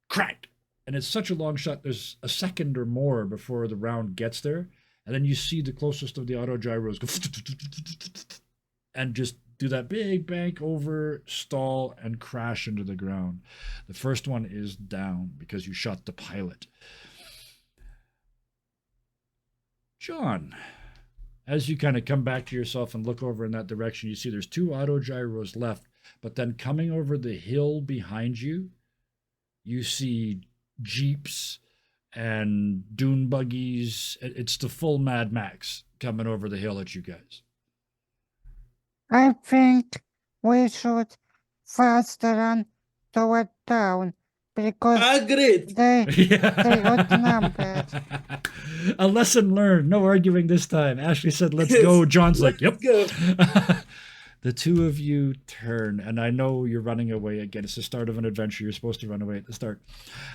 crack. And it's such a long shot. There's a second or more before the round gets there, and then you see the closest of the auto gyros go and just do that big bank over, stall, and crash into the ground. The first one is down because you shot the pilot. John, as you kind of come back to yourself and look over in that direction, you see there's two auto gyros left, but then coming over the hill behind you, you see jeeps and dune buggies. It's the full Mad Max coming over the hill at you guys. I think we should fast run toward town because Agreed. they outnumbered. A lesson learned. No arguing this time. Ashley said, let's go. John's like, yep. Go. The two of you turn, and I know you're running away again. It's the start of an adventure. You're supposed to run away at the start.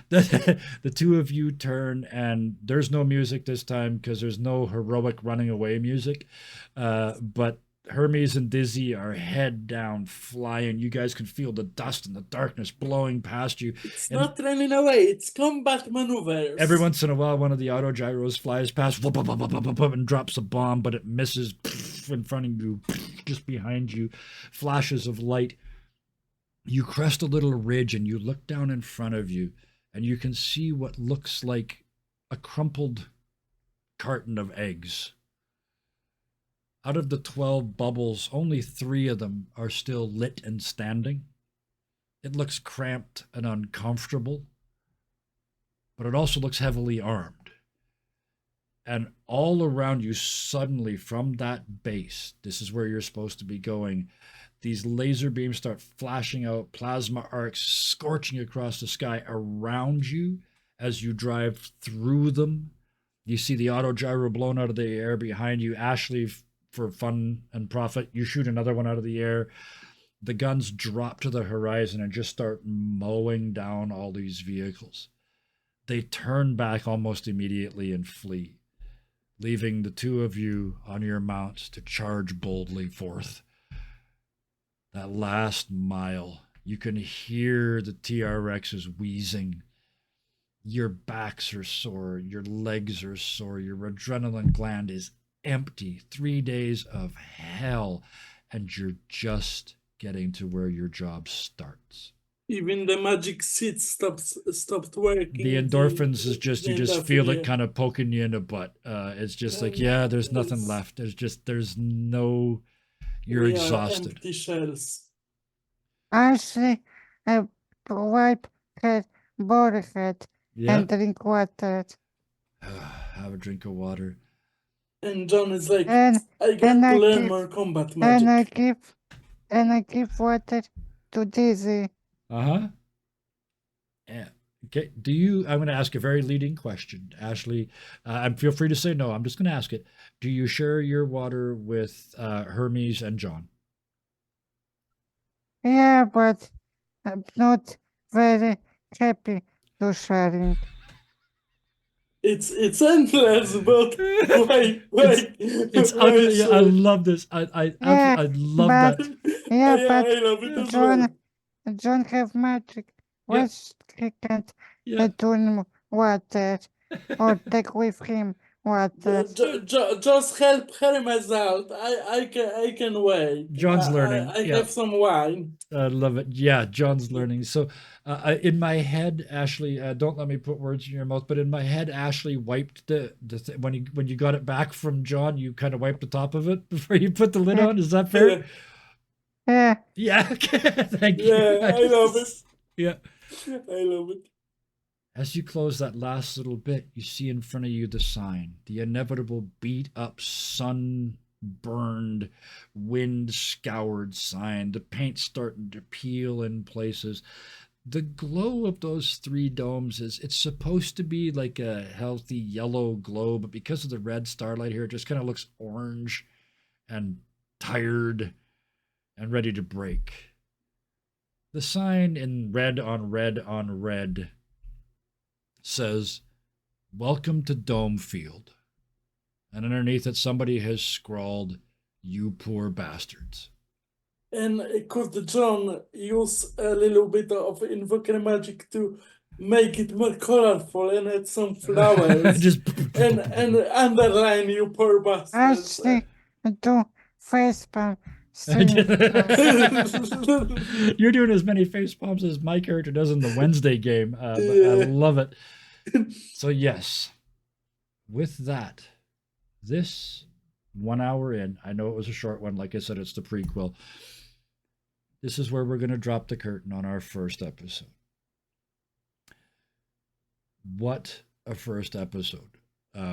The two of you turn, and there's no music this time because there's no heroic running away music. But Hermes and Dizzy are head down flying. You guys can feel the dust and the darkness blowing past you. It's not running away, it's combat maneuvers. Every once in a while, one of the auto gyros flies past and drops a bomb, but it misses in front of you, just behind you. Flashes of light. You crest a little ridge and you look down in front of you, and you can see what looks like a crumpled carton of eggs. Out of the 12 bubbles, only 3 of them are still lit and standing. It looks cramped and uncomfortable, but it also looks heavily armed. And all around you, suddenly from that base, this is where you're supposed to be going, these laser beams start flashing out, plasma arcs scorching across the sky around you as you drive through them. You see the auto gyro blown out of the air behind you. Ashley, for fun and profit, you shoot another one out of the air. The guns drop to the horizon and just start mowing down all these vehicles. They turn back almost immediately and flee, leaving the two of you on your mounts to charge boldly forth. That last mile, you can hear the TRXs wheezing. Your backs are sore, your legs are sore, your adrenaline gland is empty. 3 days of hell, and you're just getting to where your job starts. Even the magic seed stopped working. The endorphins is just, you just feel it yeah. kind of poking you in the butt. It's just like, yeah, there's nothing Yes. left. There's no, you're We are exhausted. empty shells. Ashley, wipe her forehead Yeah. and drink water. Have a drink of water. And John is like, And I got and to I learn give- more combat and I magic. give water to Dizzy. Uh-huh. Yeah. Okay. Do you, I'm going to ask a very leading question, Ashley. And feel free to say no. I'm just going to ask it. Do you share your water with Hermes and John? Yeah, but I'm not very happy to sharing. It's endless, but why? It's why ugly. I share? love this. Yeah, I love but that. yeah, Yeah, but I love it as well. John have magic. Yeah. Why he can't Yeah. turn water or take with him water? Just help Hermes out. I can wait. John's learning. I Yeah. have some wine. I love it. Yeah, John's learning. So, in my head, Ashley, don't let me put words in your mouth, but in my head, Ashley wiped when you got it back from John, you kind of wiped the top of it before you put the lid Yeah. on. Is that fair? Yeah, Yeah. Okay. Thank you. Yeah, I love it. Yeah. I love it. As you close that last little bit, you see in front of you the sign, the inevitable beat up, sun-burned, wind-scoured sign, the paint starting to peel in places. The glow of those three domes it's supposed to be like a healthy yellow glow, but because of the red starlight here, it just kind of looks orange and tired and ready to break. The sign in red on red on red says, "Welcome to Dome Field." And underneath it, somebody has scrawled, "You poor bastards." And could John use a little bit of invoker magic to make it more colorful and add some flowers Just and underline you poor bastards? Ashley, do facepalm 3 times. You're doing as many face palms as my character does in the Wednesday game, but I Yeah. love it. So yes, with that, this 1 hour in, I know it was a short one. Like I said, it's the prequel. This is where we're going to drop the curtain on our first episode. What a first episode.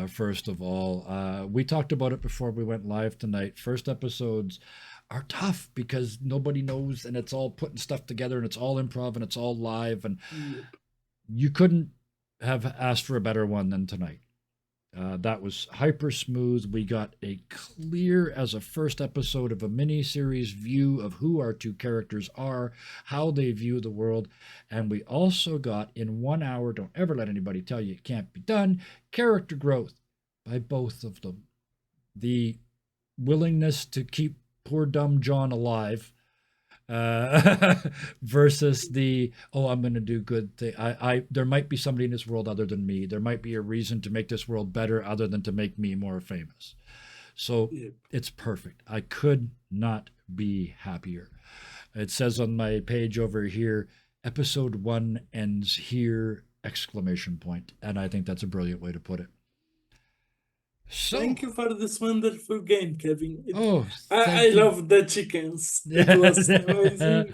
First of all, we talked about it before we went live tonight. First episodes are tough because nobody knows, and it's all putting stuff together, and it's all improv, and it's all live, and you couldn't have asked for a better one than tonight. That was hyper smooth. We got a clear, as a first episode of a mini-series, view of who our two characters are, how they view the world, and we also got, in 1 hour, don't ever let anybody tell you it can't be done, character growth by both of them. The willingness to keep poor dumb John alive, versus the, oh, I'm going to do good thing. There might be somebody in this world other than me. There might be a reason to make this world better other than to make me more famous. So it's perfect. I could not be happier. It says on my page over here, episode 1 ends here, exclamation point. And I think that's a brilliant way to put it. So, thank you for this wonderful game, Kevin. Thank I you. love the chickens. It was amazing.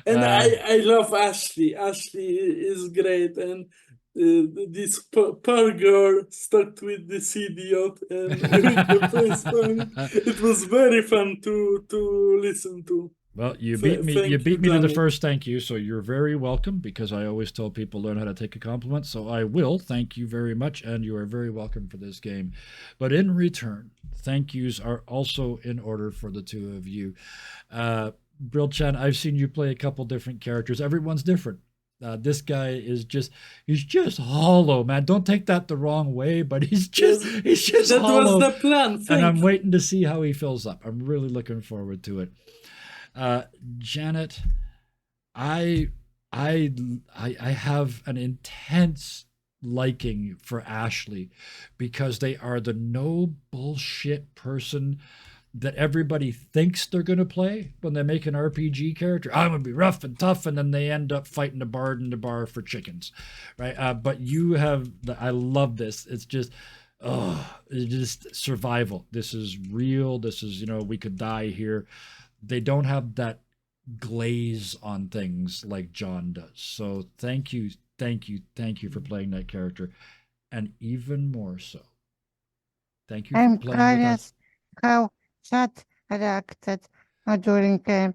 And I love Ashley. Ashley is great. And this poor girl stuck with this idiot and with the facepalm. It was very fun to listen to. Well, you beat me. You Thank beat me to the Johnny. first thank you, so you're very welcome, because I always tell people learn how to take a compliment. So I will thank you very much, and you are very welcome for this game. But in return, thank yous are also in order for the two of you. Brill-chan, I've seen you play a couple different characters. Everyone's different. This guy is he's just hollow, man. Don't take that the wrong way, but he's just that hollow. was the plan. And I'm waiting to see how he fills up. I'm really looking forward to it. Janet, I have an intense liking for Ashley because they are the no bullshit person that everybody thinks they're going to play when they make an RPG character. I'm going to be rough and tough, and then they end up fighting a bard in the bar for chickens, right? But you have, I love this. It's just, it's just survival. This is real. This is, we could die here. They don't have that glaze on things like John does. So thank you for playing that character, and even more so, thank you for I'm playing with us. curious how chat reacted during game.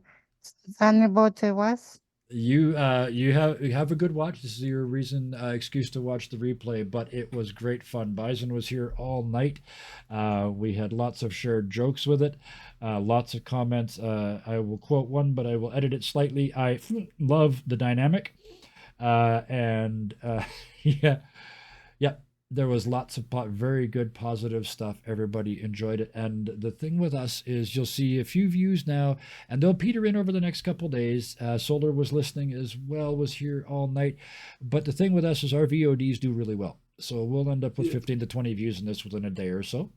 Anybody was? You have a good watch. This is your excuse to watch the replay, but it was great fun. Bison was here all night. We had lots of shared jokes with it, lots of comments. I will quote one, but I will edit it slightly. I love the dynamic, and yeah, yeah. There was lots of very good positive stuff. Everybody enjoyed it. And the thing with us is you'll see a few views now, and they'll peter in over the next couple days. Solar was listening as well, was here all night. But the thing with us is our VODs do really well. So we'll end up with 15 to 20 views in this within a day or so.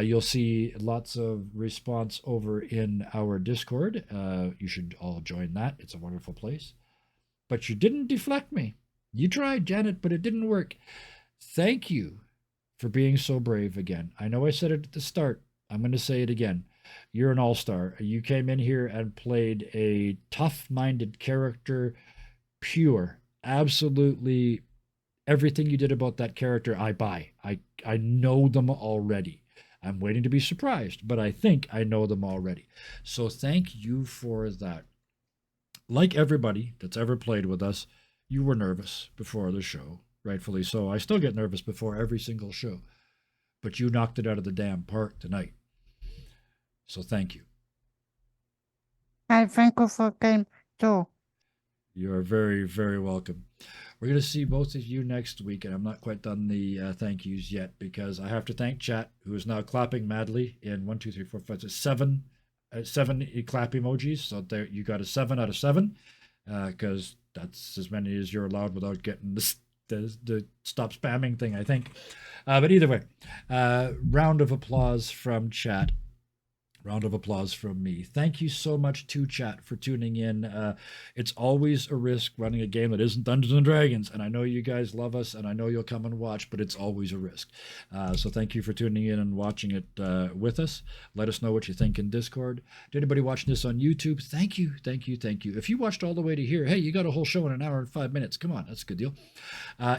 You'll see lots of response over in our Discord. You should all join that. It's a wonderful place. But you didn't deflect me. You tried, Janet, but it didn't work. Thank you for being so brave again. I know I said it at the start. I'm going to say it again. You're an all-star. You came in here and played a tough-minded character, pure. Absolutely everything you did about that character, I buy. I know them already. I'm waiting to be surprised, but I think I know them already. So thank you for that. Like everybody that's ever played with us, you were nervous before the show. Rightfully so. I still get nervous before every single show. But you knocked it out of the damn park tonight. So thank you. I thank you for game too. You are very, very welcome. We're going to see both of you next week, and I'm not quite done the thank yous yet because I have to thank chat, who is now clapping madly in 1, 2, 3, 4, 5, 6, 7 clap emojis. So there, you got a 7 out of 7 because that's as many as you're allowed without getting the stop spamming thing, I think. But either way, round of applause from chat. Round of applause from me. Thank you so much to chat for tuning in. It's always a risk running a game that isn't Dungeons and Dragons, and I know you guys love us, and I know you'll come and watch, but it's always a risk. So thank you for tuning in and watching it with us. Let us know what you think in Discord. To anybody watching this on YouTube, thank you. If you watched all the way to here, hey, you got a whole show in an hour and 5 minutes. Come on, that's a good deal.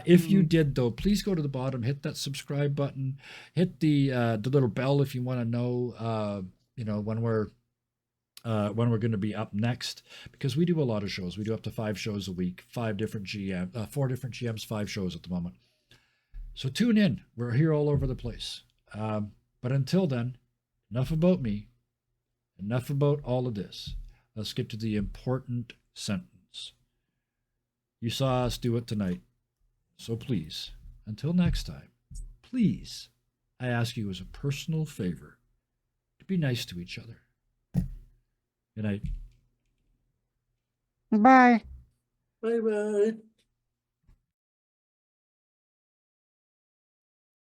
If you did, though, please go to the bottom, hit that subscribe button, hit the little bell if you want to know when we're going to be up next, because we do a lot of shows. We do up to 5 shows a week, 4 different GMs, 5 shows at the moment. So tune in. We're here all over the place. But until then, enough about me. Enough about all of this. Let's get to the important sentence. You saw us do it tonight. So please, until next time, please, I ask you as a personal favor, be nice to each other. Good night. Bye. Bye bye.